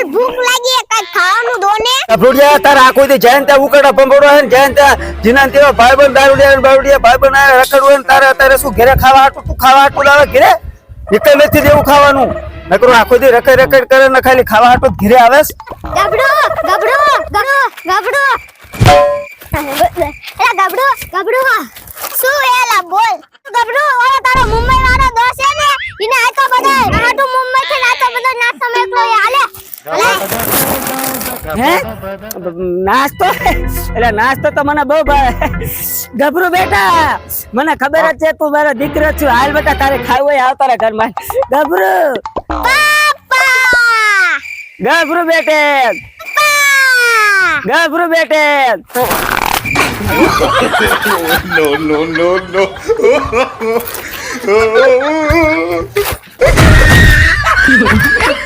ભૂખ લાગી કઈ ખાવાનું દો ને ફ્રૂટિયા તાર આખો દી જૈન ત્યાં ઉકડા પંપોડો હે જૈન ત્યાં જીના તેવા ભાઈબંધ દારૂડિયા બારૂડિયા ભાઈબંધ આ રખડવું ને તારે અત્યારે શું ઘરે ખાવા આટું તું ખાવા આટું લાવે ઘરે નીકળ નથી દેવું ખાવાનું નકરો આખો દી રખડ રખડ કરે ને ખાલી ખાવા આટું ઘરે આવેસ ગબડો ગબડો ગબડો એલા ગબડો શું એલા બોલ ગબડો ઓલો તારો મુંબઈ વાળો દોસ્ત છે ને ઇને આતો બધા નાટો મુંબઈ થી નાતો બધો નાસ્તો મેકલો હાલે હે નાસ્તો એટલે નાસ્તો તો મને બહુ ભાવે ગભરું બેટા મને ખબર જ છે તું મારો દીકરો છું હાલ બેટા તારે ખાવું હોય આવ તારા ઘરમાં ગભરું પાપા ગભરું બેટે ગભરું બેટે no.